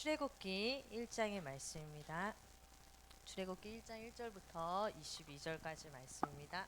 출애굽기 1장의 말씀입니다. 출애굽기 1장 1절부터 22절까지 말씀입니다.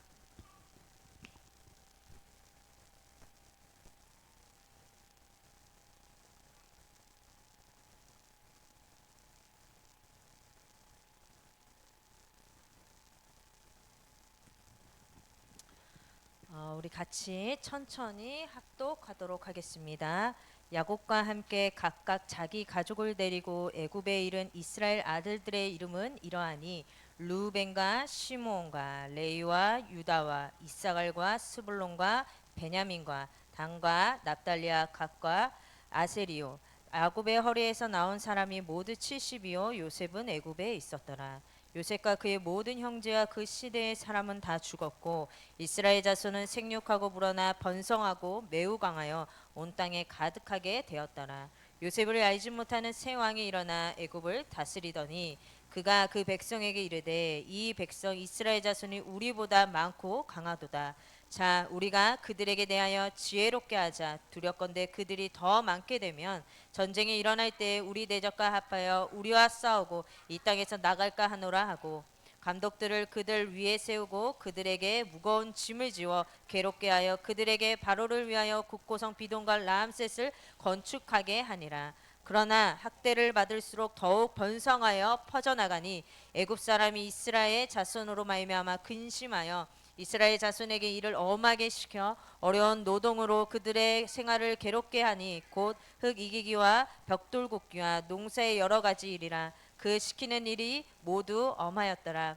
우리 같이 천천히 합독하도록 하겠습니다. 야곱과 함께 각각 자기 가족을 데리고 애굽에 이른 이스라엘 아들들의 이름은 이러하니 루벤과 시므온과 레위와 유다와 이사갈과 스불론과 베냐민과 단과 납달리와 갓과 아세리요. 야곱의 허리에서 나온 사람이 모두 70이요 요셉은 애굽에 있었더라. 요셉과 그의 모든 형제와 그 시대의 사람은 다 죽었고 이스라엘 자손은 생육하고 불어나 번성하고 매우 강하여 온 땅에 가득하게 되었더라. 요셉을 알지 못하는 새 왕이 일어나 애굽을 다스리더니 그가 그 백성에게 이르되 이 백성 이스라엘 자손이 우리보다 많고 강하도다. 자, 우리가 그들에게 대하여 지혜롭게 하자. 두렵건대 그들이 더 많게 되면 전쟁이 일어날 때 우리 대적과 합하여 우리와 싸우고 이 땅에서 나갈까 하노라 하고 감독들을 그들 위에 세우고 그들에게 무거운 짐을 지워 괴롭게 하여 그들에게 바로를 위하여 국고성 비동과 라암셋을 건축하게 하니라. 그러나 학대를 받을수록 더욱 번성하여 퍼져나가니 애굽 사람이 이스라엘 자손으로 말미암아 근심하여 이스라엘 자손에게 이를 엄하게 시켜 어려운 노동으로 그들의 생활을 괴롭게 하니 곧 흙 이기기와 벽돌 굽기와 농사의 여러 가지 일이라. 그 시키는 일이 모두 엄하였더라.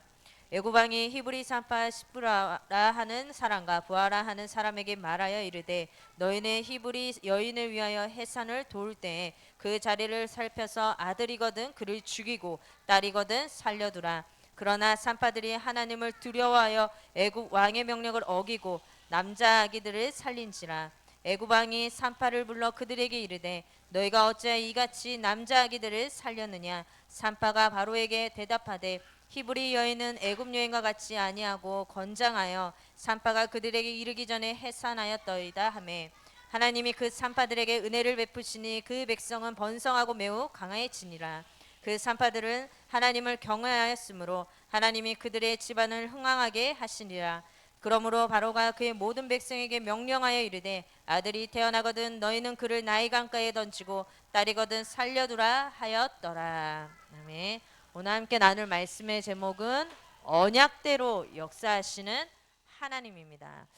애굽 왕이 히브리 산파 시브라라 하는 사람과 부하라 하는 사람에게 말하여 이르되 너희는 히브리 여인을 위하여 해산을 도울 때에 그 자리를 살펴서 아들이거든 그를 죽이고 딸이거든 살려두라. 그러나 산파들이 하나님을 두려워하여 애굽 왕의 명령을 어기고 남자 아기들을 살린지라. 애굽 왕이 산파를 불러 그들에게 이르되 너희가 어찌하여 이같이 남자 아기들을 살렸느냐. 산파가 바로에게 대답하되 히브리 여인은 애굽 여인과 같이 아니하고 건장하여 산파가 그들에게 이르기 전에 해산하였더이다 하매 하나님이 그 산파들에게 은혜를 베푸시니 그 백성은 번성하고 매우 강해지니라. 그 산파들은 하나님을 경외하였으므로 하나님이 그들의 집안을 흥왕하게 하시니라. 그러므로 바로가 그의 모든 백성에게 명령하여 이르되 아들이 태어나거든 너희는 그를 나이 강가에 던지고 딸이거든 살려두라 하였더라. 아멘. 오늘 함께 나눌 말씀의 제목은 언약대로 역사하시는 하나님입니다.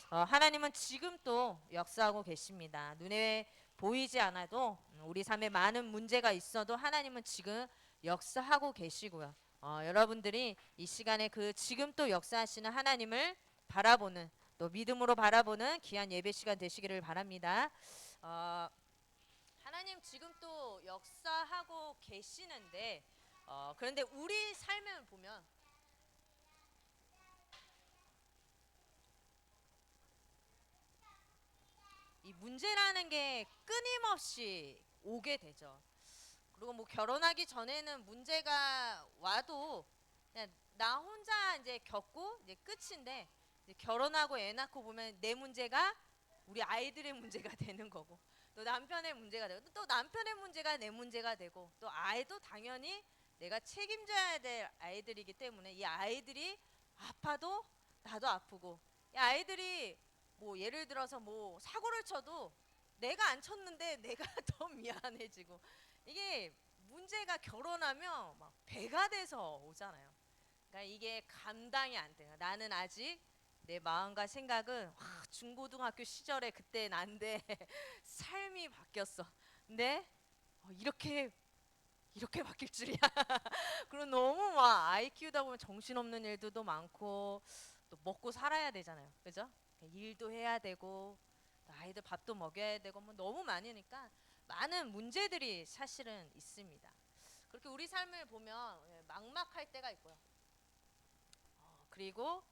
하나님은 지금 또 역사하고 계십니다. 눈에 보이지 않아도 우리 삶에 많은 문제가 있어도 하나님은 지금 역사하고 계시고요. 여러분들이 이 시간에 그 지금 또 역사하시는 하나님을 바라보는 또 믿음으로 바라보는 귀한 예배 시간 되시기를 바랍니다. 어, 하나님 지금 또 역사하고 계시는데 그런데 우리 삶을 보면 이 문제라는 게 끊임없이 오게 되죠. 그리고 뭐 결혼하기 전에는 문제가 와도 그냥 나 혼자 이제 겪고 이제 끝인데 이제 결혼하고 애 낳고 보면 내 문제가 우리 아이들의 문제가 되는 거고 또 남편의 문제가 되고 또 남편의 문제가 내 문제가 되고 또 아이도 당연히 내가 책임져야 될 아이들이기 때문에 이 아이들이 아파도 나도 아프고 이 아이들이 뭐 예를 들어서 뭐 사고를 쳐도 내가 안 쳤는데 내가 더 미안해지고 이게 문제가 결혼하면 막 배가 돼서 오잖아요. 그러니까 이게 감당이 안 돼요. 나는 아직 내 마음과 생각은 중고등학교 시절에 그때 난데 삶이 바뀌었어. 근데 이렇게 바뀔 줄이야. 그리고 너무 막 아이 키우다 보면 정신없는 일들도 많고 또 먹고 살아야 되잖아요. 그죠? 일도 해야 되고 또 아이들 밥도 먹여야 되고 뭐 너무 많으니까 많은 문제들이 사실은 있습니다. 그렇게 우리 삶을 보면 막막할 때가 있고요. 그리고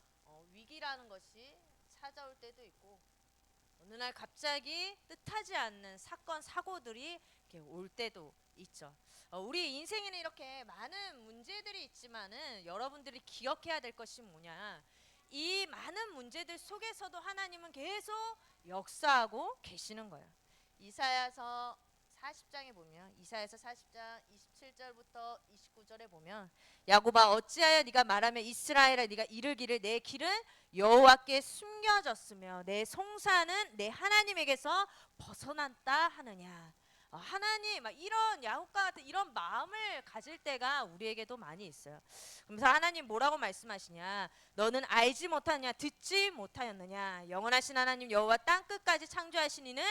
위기라는 것이 찾아올 때도 있고 어느 날 갑자기 뜻하지 않는 사건 사고들이 이렇게 올 때도 있죠. 우리 인생에는 이렇게 많은 문제들이 있지만은 여러분들이 기억해야 될 것이 뭐냐? 이 많은 문제들 속에서도 하나님은 계속 역사하고 계시는 거예요. 이사야서 40장에 보면 이사야서 40장 27절부터 29절에 보면 야곱아 어찌하여 네가 말하면 이스라엘아 네가 이르기를 내 길은 여호와께 숨겨졌으며 내 송사는 내 하나님에게서 벗어났다 하느냐. 하나님 막 이런 야곱과 같은 이런 마음을 가질 때가 우리에게도 많이 있어요. 그래서 하나님 뭐라고 말씀하시냐? 너는 알지 못하느냐 듣지 못하였느냐? 영원하신 하나님 여호와 땅 끝까지 창조하신 이는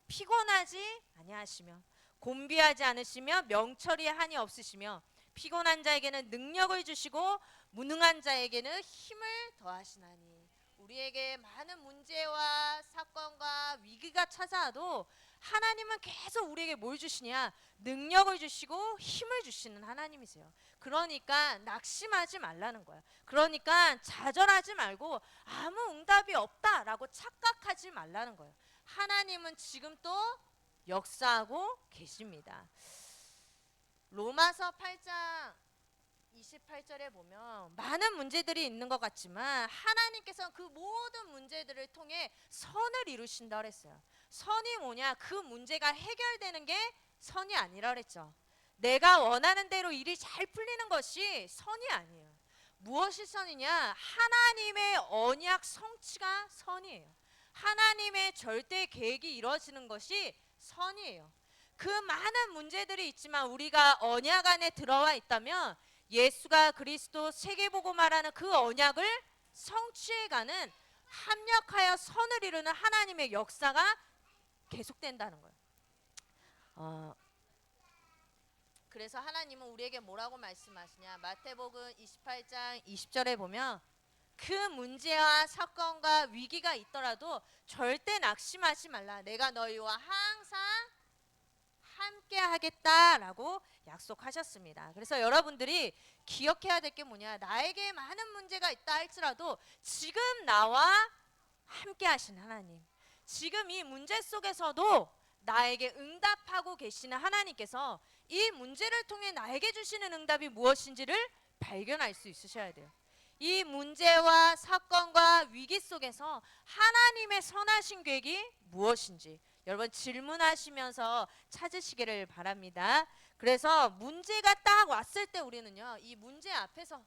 피곤하지 아니하시며 곤비하지 않으시며 명철이 한이 없으시며 피곤한 자에게는 능력을 주시고 무능한 자에게는 힘을 더하시나니. 우리에게 많은 문제와 사건과 위기가 찾아와도 하나님은 계속 우리에게 뭘 주시냐? 능력을 주시고 힘을 주시는 하나님이세요. 그러니까 낙심하지 말라는 거야. 그러니까 좌절하지 말고 아무 응답이 없다라고 착각하지 말라는 거예요. 하나님은 지금 또 역사하고 계십니다. 로마서 8장 28절에 보면 많은 문제들이 있는 것 같지만 하나님께서 그 모든 문제들을 통해 선을 이루신다 그랬어요. 선이 뭐냐? 그 문제가 해결되는 게 선이 아니라 그랬죠. 내가 원하는 대로 일이 잘 풀리는 것이 선이 아니에요. 무엇이 선이냐? 하나님의 언약 성취가 선이에요. 하나님의 절대 계획이 이루어지는 것이 선이에요. 그 많은 문제들이 있지만 우리가 언약 안에 들어와 있다면 예수가 그리스도 세계복음화라는 그 언약을 성취해가는 합력하여 선을 이루는 하나님의 역사가 계속된다는 거예요. 그래서 하나님은 우리에게 뭐라고 말씀하시냐? 마태복음 28장 20절에 보면 그 문제와 사건과 위기가 있더라도 절대 낙심하지 말라. 내가 너희와 항상 함께 하겠다라고 약속하셨습니다. 그래서 여러분들이 기억해야 될 게 뭐냐? 나에게 많은 문제가 있다 할지라도 지금 나와 함께 하신 하나님, 지금 이 문제 속에서도 나에게 응답하고 계시는 하나님께서 이 문제를 통해 나에게 주시는 응답이 무엇인지를 발견할 수 있으셔야 돼요. 이 문제와 사건과 위기 속에서 하나님의 선하신 계획이 무엇인지 여러분 질문하시면서 찾으시기를 바랍니다. 그래서 문제가 딱 왔을 때 우리는요, 이 문제 앞에서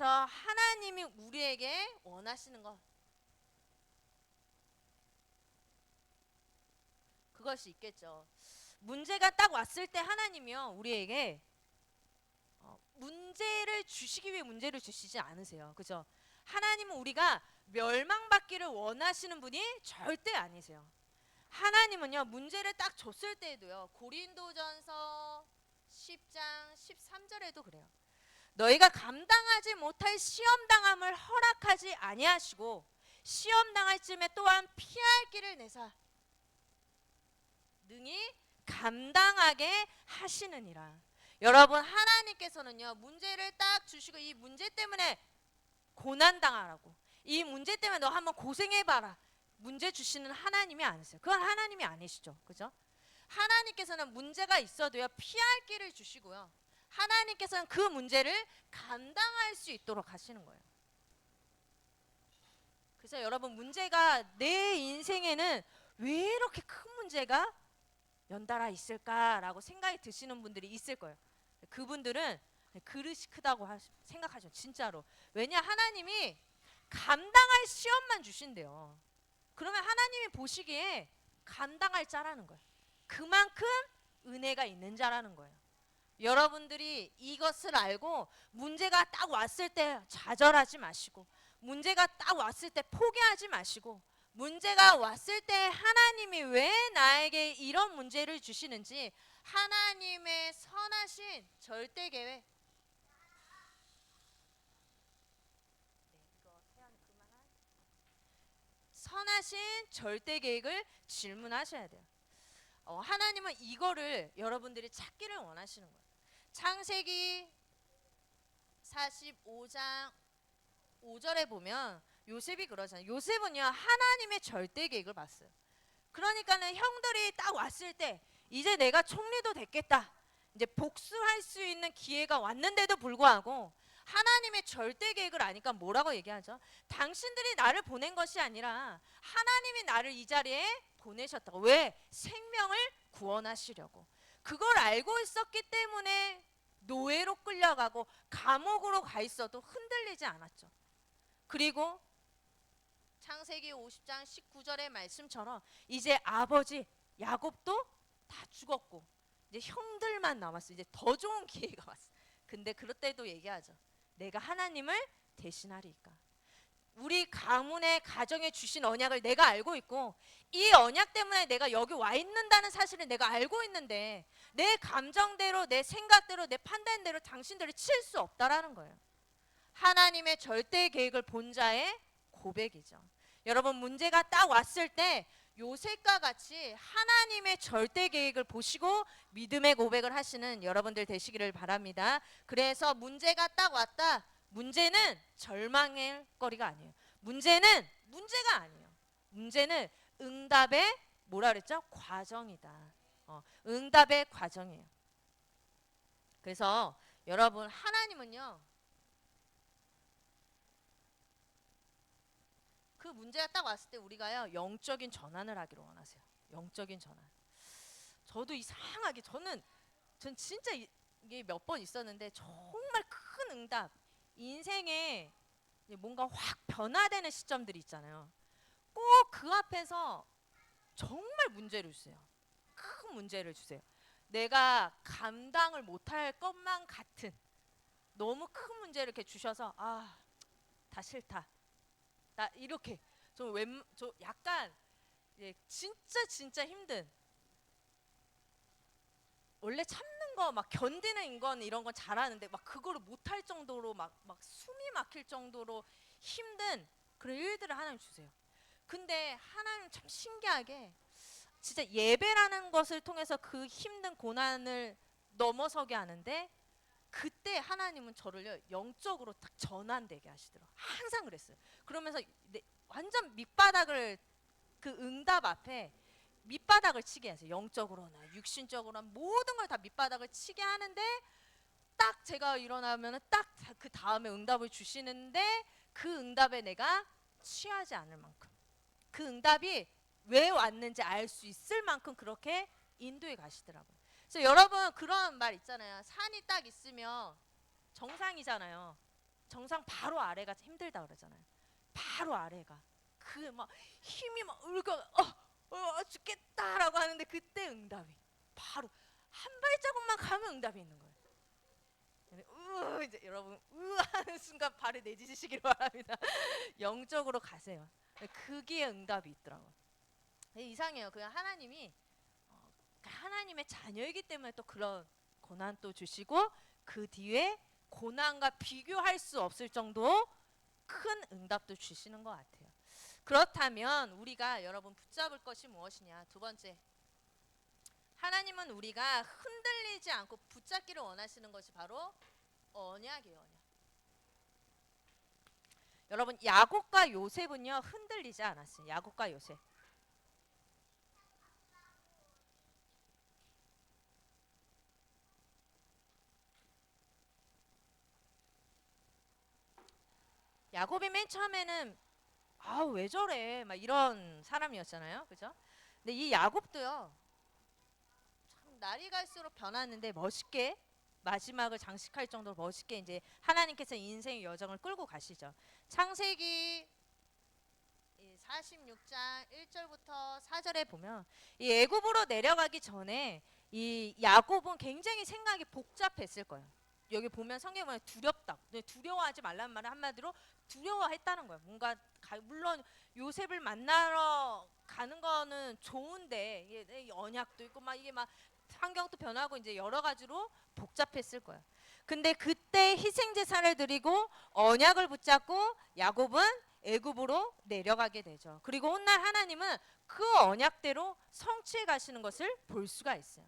하나님이 우리에게 원하시는 것, 그것이 있겠죠. 문제가 딱 왔을 때 하나님이요 우리에게 문제를 주시기 위해 문제를 주시지 않으세요. 그죠? 하나님은 우리가 멸망받기를 원하시는 분이 절대 아니세요. 하나님은요 문제를 딱 줬을 때에도요, 고린도전서 10장 13절에도 그래요. 너희가 감당하지 못할 시험당함을 허락하지 아니하시고 시험당할 쯤에 또한 피할 길을 내사 능히 감당하게 하시느니라. 여러분 하나님께서는요 문제를 딱 주시고 이 문제 때문에 고난당하라고, 이 문제 때문에 너 한번 고생해봐라, 문제 주시는 하나님이 아니세요. 그건 하나님이 아니시죠. 그죠? 하나님께서는 문제가 있어도요 피할 길을 주시고요, 하나님께서는 그 문제를 감당할 수 있도록 하시는 거예요. 그래서 여러분 문제가 내 인생에는 왜 이렇게 큰 문제가 연달아 있을까라고 생각이 드시는 분들이 있을 거예요. 그분들은 그릇이 크다고 생각하죠. 진짜로. 왜냐? 하나님이 감당할 시험만 주신대요. 그러면 하나님이 보시기에 감당할 자라는 거예요. 그만큼 은혜가 있는 자라는 거예요. 여러분들이 이것을 알고 문제가 딱 왔을 때 좌절하지 마시고, 문제가 딱 왔을 때 포기하지 마시고, 문제가 왔을 때 하나님이 왜 나에게 이런 문제를 주시는지 하나님의 선하신 절대 계획, 선하신 절대 계획을 질문하셔야 돼요. 하나님은 이거를 여러분들이 찾기를 원하시는 거예요. 창세기 45장 5절에 보면 요셉이 그러잖아요. 요셉은요 하나님의 절대 계획을 봤어요. 그러니까는 형들이 딱 왔을 때 이제 내가 총리도 됐겠다, 이제 복수할 수 있는 기회가 왔는데도 불구하고 하나님의 절대 계획을 아니까 뭐라고 얘기하죠? 당신들이 나를 보낸 것이 아니라 하나님이 나를 이 자리에 보내셨다고. 왜? 생명을 구원하시려고. 그걸 알고 있었기 때문에 노예로 끌려가고 감옥으로 가 있어도 흔들리지 않았죠. 그리고 창세기 50장 19절의 말씀처럼 이제 아버지 야곱도 다 죽었고 이제 형들만 남았어. 이제 더 좋은 기회가 왔어. 근데 그럴 때도 얘기하죠. 내가 하나님을 대신하리까. 우리 가문의 가정에 주신 언약을 내가 알고 있고 이 언약 때문에 내가 여기 와 있는다는 사실을 내가 알고 있는데 내 감정대로 내 생각대로 내 판단대로 당신들을 칠 수 없다라는 거예요. 하나님의 절대 계획을 본 자의 고백이죠. 여러분 문제가 딱 왔을 때 요셉과 같이 하나님의 절대 계획을 보시고 믿음의 고백을 하시는 여러분들 되시기를 바랍니다. 그래서 문제가 딱 왔다. 문제는 절망의 거리가 아니에요. 문제는 문제가 아니에요. 문제는 응답의 뭐라 그랬죠? 과정이다. 응답의 과정이에요. 그래서 여러분 하나님은요. 그 문제가 딱 왔을 때 우리가요 영적인 전환을 하기를 원하세요. 영적인 전환. 저도 이상하게 전 진짜 이게 몇 번 있었는데 정말 큰 응답, 인생에 뭔가 확 변화되는 시점들이 있잖아요. 꼭 그 앞에서 정말 문제를 주세요. 큰 문제를 주세요. 내가 감당을 못할 것만 같은 너무 큰 문제를 이렇게 주셔서 다 싫다. 나 이렇게 저 약간 진짜 힘든 원래 참는 거 막 견디는 인건 이런 건 잘하는데 막 그거를 못할 정도로 막 숨이 막힐 정도로 힘든 그런 일들을 하나님 주세요. 근데 하나님 참 신기하게 진짜 예배라는 것을 통해서 그 힘든 고난을 넘어서게 하는데 그때 하나님은 저를요 영적으로 딱 전환되게 하시더라고요. 항상 그랬어요. 그러면서 완전 밑바닥을 그 응답 앞에 밑바닥을 치게 하세요. 영적으로나 육신적으로나 모든 걸 다 밑바닥을 치게 하는데 딱 제가 일어나면은 딱 그 다음에 응답을 주시는데 그 응답에 내가 취하지 않을 만큼 그 응답이 왜 왔는지 알 수 있을 만큼 그렇게 인도해 가시더라고요. 그래서 여러분 그런 말 있잖아요. 산이 딱 있으면 정상이잖아요. 정상 바로 아래가 힘들다 그러잖아요. 바로 아래가 그 막 힘이 막 죽겠다라고 하는데 그때 응답이 바로 한 발자국만 가면 응답이 있는 거예요. 이제 여러분 하는 순간 발을 내딛으시길 바랍니다. 영적으로 가세요. 그게 응답이 있더라고. 이상해요. 그냥 하나님이 하나님의 자녀이기 때문에 또 그런 고난 또 주시고 그 뒤에 고난과 비교할 수 없을 정도 큰 응답도 주시는 것 같아요. 그렇다면 우리가 여러분 붙잡을 것이 무엇이냐? 두 번째, 하나님은 우리가 흔들리지 않고 붙잡기를 원하시는 것이 바로 언약이에요. 언약. 여러분 야곱과 요셉은요 흔들리지 않았어요. 야곱과 요셉. 야곱이 맨 처음에는 왜 저래 막 이런 사람이었잖아요. 그죠? 근데 이 야곱도요 참 날이 갈수록 변하는데 멋있게 마지막을 장식할 정도로 멋있게 이제 하나님께서 인생의 여정을 끌고 가시죠. 창세기 46장 1절부터 4절에 보면 이 애굽으로 내려가기 전에 이 야곱은 굉장히 생각이 복잡했을 거예요. 여기 보면 성경에 보면 두렵다. 두려워하지 말라는 말은 한마디로 두려워했다는 거예요. 뭔가 물론 요셉을 만나러 가는 거는 좋은데 언약도 있고 막 이게 막 환경도 변하고 이제 여러 가지로 복잡했을 거예요. 근데 그때 희생 제사를 드리고 언약을 붙잡고 야곱은 애굽으로 내려가게 되죠. 그리고 훗날 하나님은 그 언약대로 성취해 가시는 것을 볼 수가 있어요.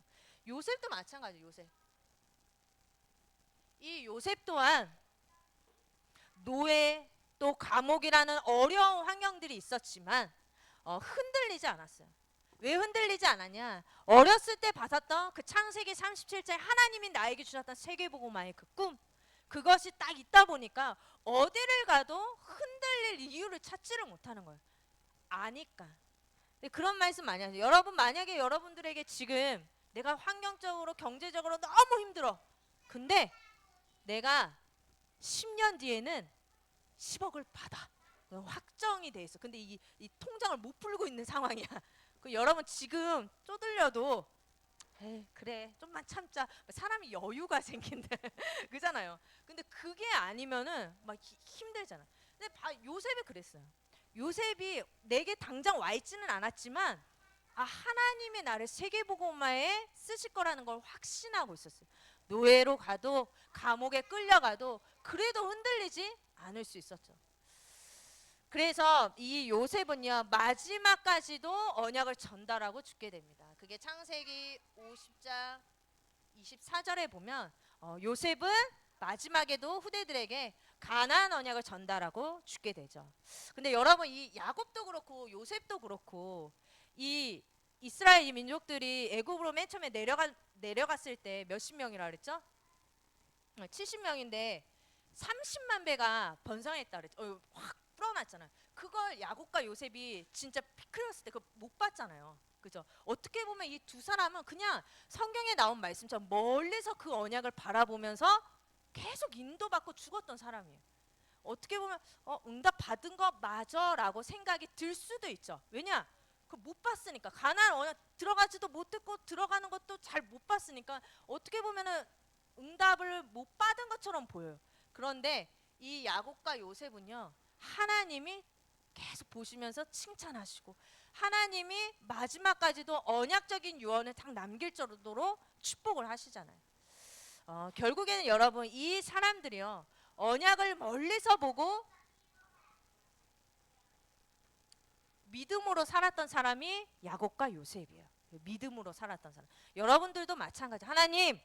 요셉도 마찬가지예요. 요셉. 이 요셉 또한 노예 또 감옥이라는 어려운 환경들이 있었지만 흔들리지 않았어요. 왜 흔들리지 않았냐? 어렸을 때 받았던 그 창세기 37장 하나님이 나에게 주셨던 세계복음화의 그 꿈, 그것이 딱 있다 보니까 어디를 가도 흔들릴 이유를 찾지를 못하는 거예요. 아니까. 근데 그런 말씀 많이 하세요. 여러분, 만약에 여러분들에게 지금 내가 환경적으로 경제적으로 너무 힘들어. 근데 내가 10년 뒤에는 10억을 받아. 확정이 돼 있어. 근데 이 통장을 못 풀고 있는 상황이야. 그 여러분 지금 쪼들려도 에이, 그래 좀만 참자. 사람이 여유가 생긴다. 그잖아요. 근데 그게 아니면은 막 힘들잖아. 근데 요셉이 그랬어요. 요셉이 내게 당장 와 있지는 않았지만 하나님의 나를 세계복음화에 쓰실 거라는 걸 확신하고 있었어요. 노예로 가도 감옥에 끌려가도 그래도 흔들리지 않을 수 있었죠. 그래서 이 요셉은요 마지막까지도 언약을 전달하고 죽게 됩니다. 그게 창세기 50장 24절에 보면 요셉은 마지막에도 후대들에게 가나안 언약을 전달하고 죽게 되죠. 근데 여러분 이 야곱도 그렇고 요셉도 그렇고 이 이스라엘 이 민족들이 애굽으로 맨 처음에 내려갔을 때 몇십 명이라 그랬죠? 70명인데 30만 배가 번성했다 그랬죠. 확 풀어놨잖아요. 그걸 야곱과 요셉이 진짜 피 흘렸을 때 그거 못 봤잖아요. 그죠? 어떻게 보면 이 두 사람은 그냥 성경에 나온 말씀처럼 멀리서 그 언약을 바라보면서 계속 인도받고 죽었던 사람이에요. 어떻게 보면 응답 받은 거 맞아라고 생각이 들 수도 있죠. 왜냐? 그 못 봤으니까. 가나안 언약 들어가지도 못했고 들어가는 것도 잘 못 봤으니까 어떻게 보면은 응답을 못 받은 것처럼 보여요. 그런데 이 야곱과 요셉은요 하나님이 계속 보시면서 칭찬하시고 하나님이 마지막까지도 언약적인 유언을 딱 남길 정도로 축복을 하시잖아요. 결국에는 여러분 이 사람들이요 언약을 멀리서 보고 믿음으로 살았던 사람이 야곱과 요셉이에요. 믿음으로 살았던 사람. 여러분들도 마찬가지. 하나님,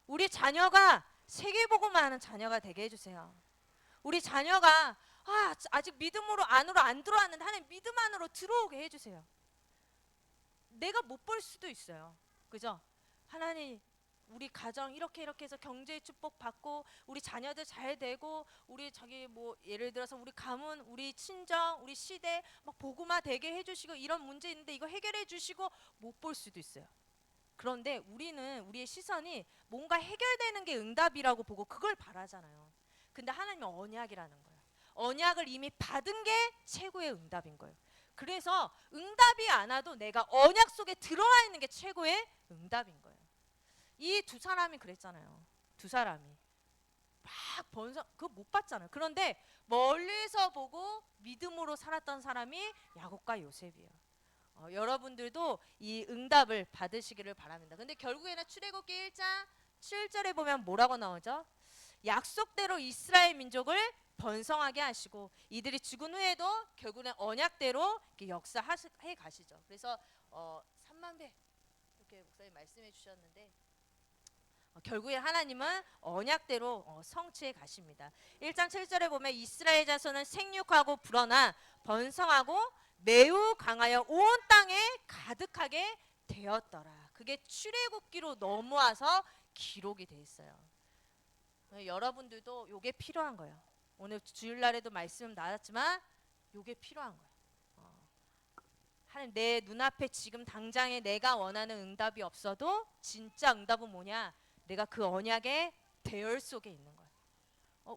우리 자녀가 세계복음만 하는 자녀가 되게 해주세요. 우리 자녀가 아직 믿음으로 안으로 안 들어왔는데 하나님 믿음 안으로 들어오게 해주세요. 내가 못 볼 수도 있어요. 그죠? 하나님 우리 가정 이렇게 해서 경제의 축복 받고 우리 자녀들 잘 되고 우리 저기 뭐 예를 들어서 우리 가문 우리 친정 우리 시대 막 복음화 되게 해주시고 이런 문제 있는데 이거 해결해 주시고 못 볼 수도 있어요. 그런데 우리의 시선이 뭔가 해결되는 게 응답이라고 보고 그걸 바라잖아요. 근데 하나님은 언약이라는 거예요. 언약을 이미 받은 게 최고의 응답인 거예요. 그래서 응답이 안 와도 내가 언약 속에 들어와 있는 게 최고의 응답인 거예요. 이 두 사람이 그랬잖아요. 두 사람이 막 번성 그거 못 봤잖아요. 그런데 멀리서 보고 믿음으로 살았던 사람이 야곱과 요셉이에요. 여러분들도 이 응답을 받으시기를 바랍니다. 근데 결국에는 출애굽기 1장 7절에 보면 뭐라고 나오죠? 약속대로 이스라엘 민족을 번성하게 하시고 이들이 죽은 후에도 결국은 언약대로 역사해 가시죠. 그래서 3만 배 이렇게 목사님 말씀해 주셨는데 결국에 하나님은 언약대로 성취해 가십니다. 1장 7절에 보면 이스라엘 자손은 생육하고 불어나 번성하고 매우 강하여 온 땅에 가득하게 되었더라. 그게 출애굽기로 넘어와서 기록이 돼 있어요. 여러분들도 요게 필요한 거예요. 오늘 주일날에도 말씀 나왔지만 요게 필요한 거예요. 하나님 내 눈앞에 지금 당장에 내가 원하는 응답이 없어도 진짜 응답은 뭐냐? 내가 그 언약의 대열 속에 있는 거예요.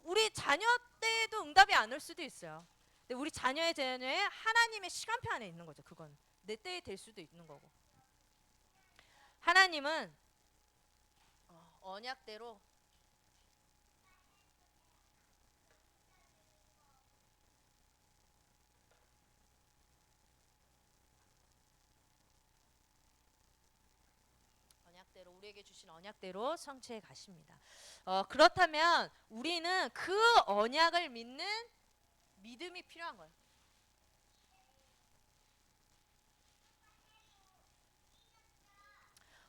우리 자녀 때도 응답이 안 올 수도 있어요. 근데 우리 자녀의 하나님의 시간표 안에 있는 거죠. 그건 내 때에 될 수도 있는 거고. 하나님은 언약대로 우리에게 주신 언약대로 성취해 가십니다. 그렇다면 우리는 그 언약을 믿는 믿음이 필요한 거예요.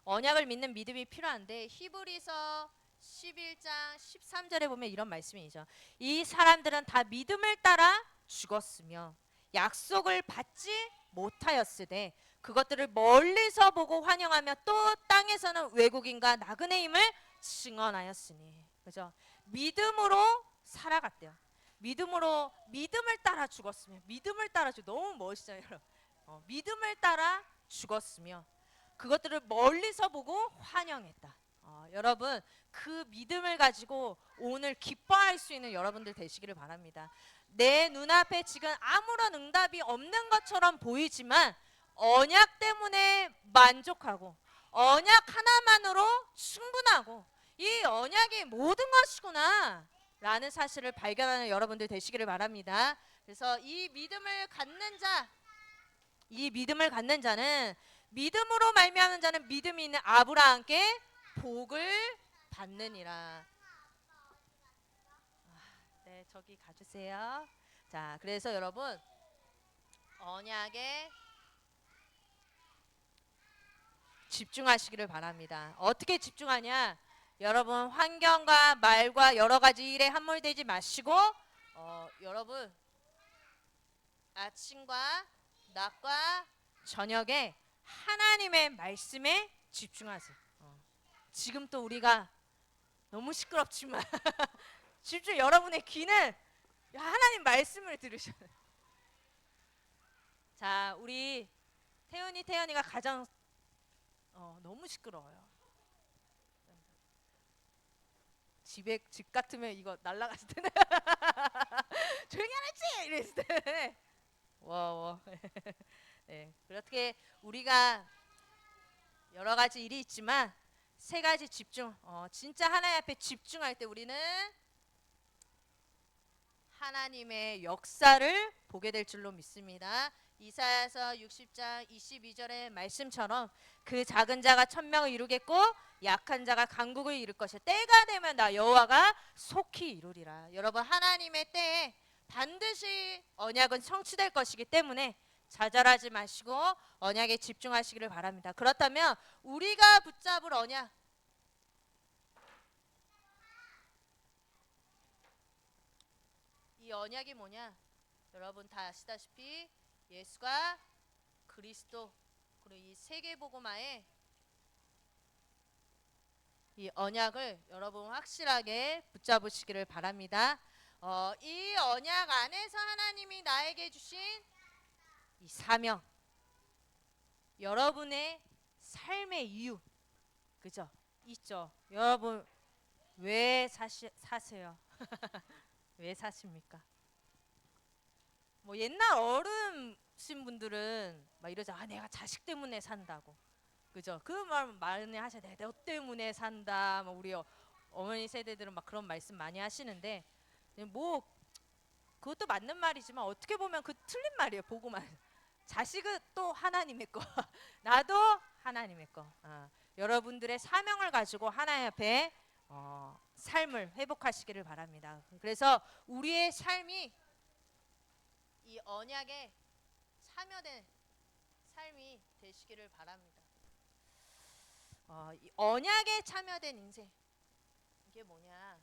언약을 믿는 믿음이 필요한데 히브리서 11장 13절에 보면 이런 말씀이죠. 이 사람들은 다 믿음을 따라 죽었으며 약속을 받지 못하였으되 그것들을 멀리서 보고 환영하며 또 땅에서는 외국인과 나그네임을 증언하였으니. 그죠? 믿음으로 살아갔대요. 믿음을 따라 죽었으며, 믿음을 따라 너무 멋있어요, 여러분. 믿음을 따라 죽었으며 그것들을 멀리서 보고 환영했다. 여러분, 그 믿음을 가지고 오늘 기뻐할 수 있는 여러분들 되시기를 바랍니다. 내 눈앞에 지금 아무런 응답이 없는 것처럼 보이지만 언약 때문에 만족하고 언약 하나만으로 충분하고 이 언약이 모든 것이구나 라는 사실을 발견하는 여러분들 되시기를 바랍니다. 그래서 이 믿음을 갖는 자는, 믿음으로 말미암은 자는 믿음이 있는 아브라함께 복을 받느니라. 네, 저기 가주세요. 자, 그래서 여러분, 언약에 집중하시기를 바랍니다. 어떻게 집중하냐? 여러분, 환경과 말과 여러 가지 일에 함몰되지 마시고 여러분, 아침과 낮과 저녁에 하나님의 말씀에 집중하세요. 지금 또 우리가 너무 시끄럽지만 집중, 여러분의 귀는 하나님 말씀을 들으셔야 돼요. 자, 우리 태연이가 가장 너무 시끄러워요. 집 같으면 이거 날라갔을 텐데 조용히 하랬지 이랬을 텐데 와. 네, 그렇게 우리가 여러 가지 일이 있지만 세 가지 집중, 진짜 하나님 앞에 집중할 때 우리는 하나님의 역사를 보게 될 줄로 믿습니다. 이사야서 60장 22절의 말씀처럼 그 작은 자가 천명을 이루겠고 약한 자가 강국을 이룰 것이야. 때가 되면 나 여호와가 속히 이루리라. 여러분, 하나님의 때에 반드시 언약은 성취될 것이기 때문에 좌절하지 마시고 언약에 집중하시기를 바랍니다. 그렇다면 우리가 붙잡을 언약, 이 언약이 뭐냐? 여러분 다 아시다시피 예수가 그리스도, 그리고 이 세계복음화의 이 언약을 여러분 확실하게 붙잡으시기를 바랍니다. 이 언약 안에서 하나님이 나에게 주신 이 사명, 여러분의 삶의 이유, 그죠? 있죠. 여러분 왜 사세요? 왜 사십니까? 뭐 옛날 어른신 분들은 막 이러죠. 내가 자식 때문에 산다고, 그죠? 그 말 많이 하셔야 돼. 너 때문에 산다. 뭐 우리 어머니 세대들은 막 그런 말씀 많이 하시는데, 뭐 그것도 맞는 말이지만 어떻게 보면 그 틀린 말이에요. 보고만 자식은 또 하나님의 거 나도 하나님의 거. 여러분들의 사명을 가지고 하나님 앞에 삶을 회복하시기를 바랍니다. 그래서 우리의 삶이 이 언약에 참여된 삶이 되시기를 바랍니다. 이 언약에 참여된 인생, 이게 뭐냐?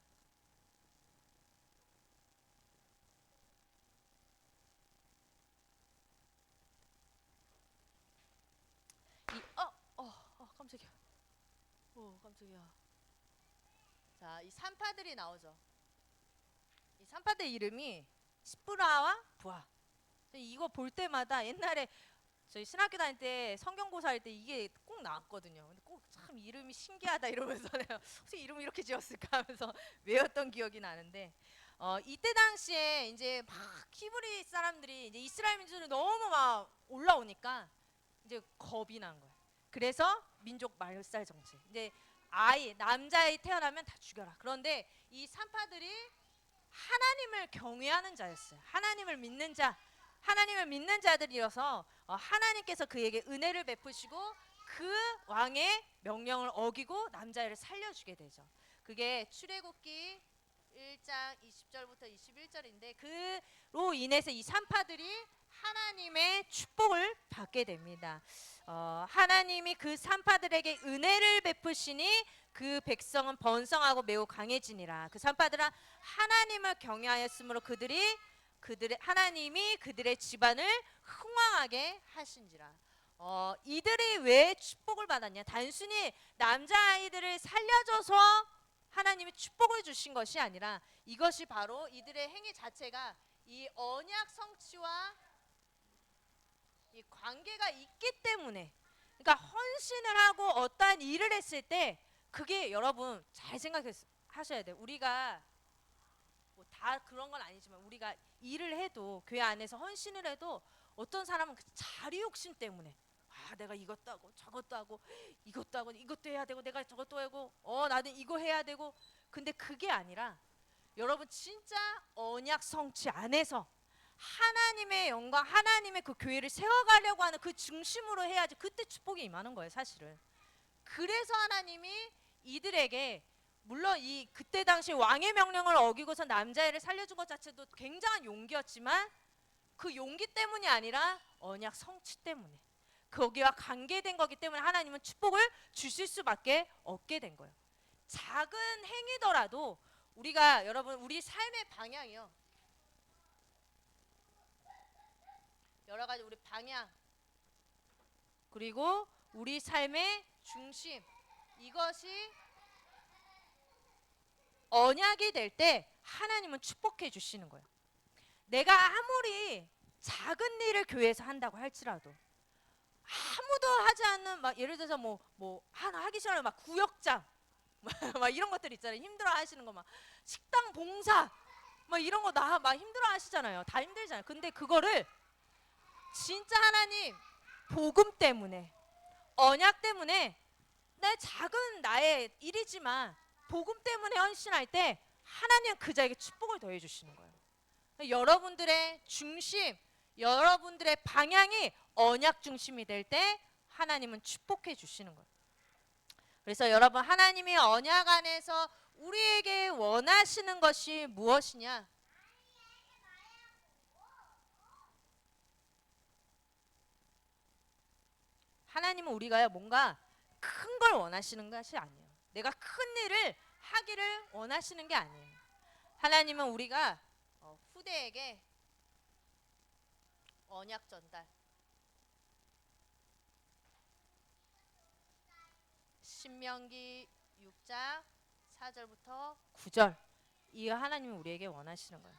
깜짝이야. 깜짝이야. 자, 이 산파들이 나오죠. 이 산파들 이름이 시브라와 부하. 이거 볼 때마다 옛날에 저희 신학교 다닐 때 성경고사 할 때 이게 꼭 나왔거든요. 근데 꼭 참 이름이 신기하다 이러면서 내가 혹시 이름을 이렇게 지었을까 하면서 외웠던 기억이 나는데, 이때 당시에 이제 막 히브리 사람들이 이제 이스라엘 민족이 너무 막 올라오니까 이제 겁이 난 거예요. 그래서 민족 말살 정책. 이제 남자아이 태어나면 다 죽여라. 그런데 이 산파들이 하나님을 경외하는 자였어요. 하나님을 믿는 자들이어서 하나님께서 그에게 은혜를 베푸시고 그 왕의 명령을 어기고 남자아이를 살려주게 되죠. 그게 출애굽기 1장 20절부터 21절인데, 그로 인해서 이 산파들이 하나님의 축복을 받게 됩니다. 하나님이 그 산파들에게 은혜를 베푸시니 그 백성은 번성하고 매우 강해지니라. 그 산파들은 하나님을 경외하였으므로 하나님이 그들의 집안을 흥왕하게 하신지라. 이들이 왜 축복을 받았냐? 단순히 남자아이들을 살려줘서 하나님이 축복을 주신 것이 아니라 이것이 바로 이들의 행위 자체가 이 언약 성취와 이 관계가 있기 때문에, 그러니까 헌신을 하고 어떠한 일을 했을 때 그게 여러분 잘 생각하셔야 돼요. 우리가 뭐 다 그런 건 아니지만 우리가 일을 해도 교회 안에서 헌신을 해도 어떤 사람은 그 자리 욕심 때문에 내가 이것도 하고 저것도 하고 이것도 하고 이것도 해야 되고 내가 저것도 하고 나는 이거 해야 되고, 근데 그게 아니라 여러분 진짜 언약 성취 안에서 하나님의 영광, 하나님의 그 교회를 세워가려고 하는 그 중심으로 해야지 그때 축복이 임하는 거예요, 사실은. 그래서 하나님이 이들에게, 물론 이 그때 당시 왕의 명령을 어기고서 남자애를 살려준 것 자체도 굉장한 용기였지만 그 용기 때문이 아니라 언약 성취 때문에, 거기와 관계된 거기 때문에 하나님은 축복을 주실 수밖에 없게 된 거예요. 작은 행위더라도 우리가, 여러분 우리 삶의 방향이요, 여러 가지 우리 방향 그리고 우리 삶의 중심, 이것이 언약이 될 때 하나님은 축복해 주시는 거예요. 내가 아무리 작은 일을 교회에서 한다고 할지라도 아무도 하지 않는, 막 예를 들어서 뭐 하나 하기 싫어요, 막 구역장 막 이런 것들 있잖아요. 힘들어 하시는 거, 막 식당 봉사 막 이런 거 나 막 힘들어 하시잖아요. 다 힘들잖아요. 근데 그거를 진짜 하나님 복음 때문에, 언약 때문에, 내 작은 나의 일이지만 복음 때문에 헌신할 때 하나님은 그 자에게 축복을 더해 주시는 거예요. 여러분들의 중심, 여러분들의 방향이 언약 중심이 될 때 하나님은 축복해 주시는 거예요. 그래서 여러분, 하나님이 언약 안에서 우리에게 원하시는 것이 무엇이냐? 하나님은 우리가 뭔가 큰 걸 원하시는 것이 아니에요. 내가 큰 일을 하기를 원하시는 게 아니에요. 하나님은 우리가 후대에게 언약 전달, 신명기 6장 4절부터 9절, 이 하나님이 우리에게 원하시는 거예요.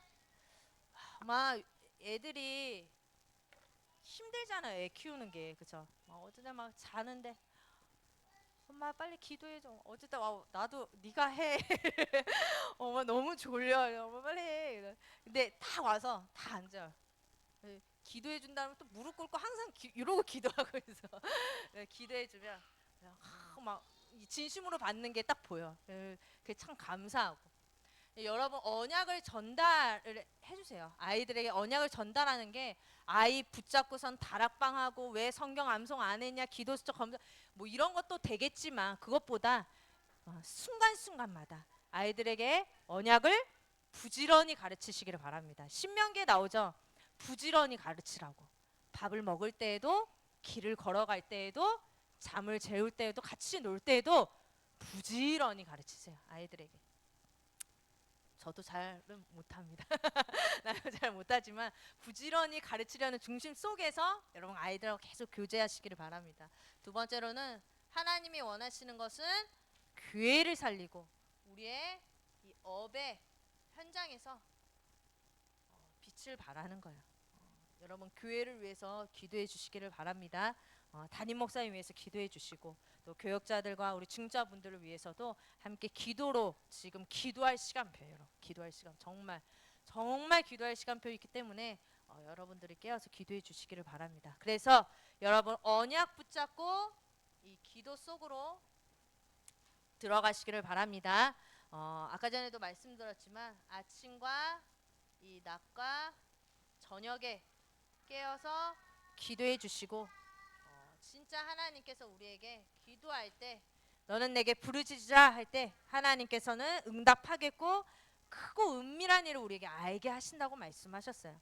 아마 애들이 힘들잖아요, 애 키우는 게. 그쵸? 어쩌다 막 자는데 엄마 빨리 기도해줘. 어쨌든 나도 네가 해. 엄마 너무 졸려. 엄마 빨리 해. 근데 다 와서 다 앉아. 기도해 준 다음에 또 무릎 꿇고 항상 이러고 기도하고 있어. 기도해 주면 막 진심으로 받는 게 딱 보여. 그게 참 감사하고. 여러분, 언약을 전달을 해주세요. 아이들에게 언약을 전달하는 게, 아이 붙잡고선 다락방하고 왜 성경 암송 안 했냐, 기도 수적 검사 뭐 이런 것도 되겠지만, 그것보다 순간순간마다 아이들에게 언약을 부지런히 가르치시기를 바랍니다. 신명기에 나오죠. 부지런히 가르치라고. 밥을 먹을 때에도, 길을 걸어갈 때에도, 잠을 재울 때에도, 같이 놀 때에도 부지런히 가르치세요, 아이들에게. 저도 잘은 못합니다. 나도 잘 못하지만 부지런히 가르치려는 중심 속에서 여러분 아이들하고 계속 교제하시기를 바랍니다. 두 번째로는 하나님이 원하시는 것은 교회를 살리고 우리의 이 업의 현장에서 빛을 발하는 거예요. 여러분 교회를 위해서 기도해 주시기를 바랍니다. 담임 목사님 위해서 기도해 주시고, 또 교역자들과 우리 증자분들을 위해서도 함께 기도로 지금 기도할 시간표예요. 기도할 시간, 정말 기도할 시간표 있기 때문에 여러분들이 깨어서 기도해 주시기를 바랍니다. 그래서 여러분 언약 붙잡고 이 기도 속으로 들어가시기를 바랍니다. 아까 전에도 말씀드렸지만 아침과 이 낮과 저녁에 깨어서 기도해 주시고, 진짜 하나님께서 우리에게 기도할 때, 너는 내게 부르짖으라 할 때 하나님께서는 응답하겠고 크고 은밀한 일을 우리에게 알게 하신다고 말씀하셨어요.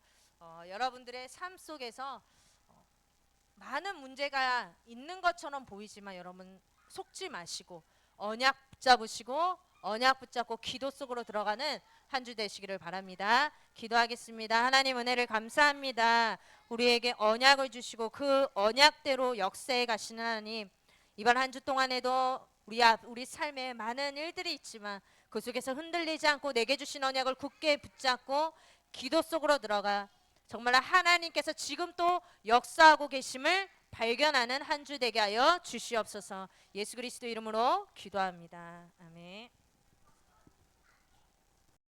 여러분들의 삶 속에서 많은 문제가 있는 것처럼 보이지만 여러분 속지 마시고 언약 붙잡으시고, 언약 붙잡고 기도 속으로 들어가는 한 주 되시기를 바랍니다. 기도하겠습니다. 하나님 은혜를 감사합니다. 우리에게 언약을 주시고 그 언약대로 역사해 가시는 하나님, 이번 한 주 동안에도 우리 삶에 많은 일들이 있지만 그 속에서 흔들리지 않고 내게 주신 언약을 굳게 붙잡고 기도 속으로 들어가 정말 하나님께서 지금 또 역사하고 계심을 발견하는 한 주 되게 하여 주시옵소서. 예수 그리스도 이름으로 기도합니다. 아멘.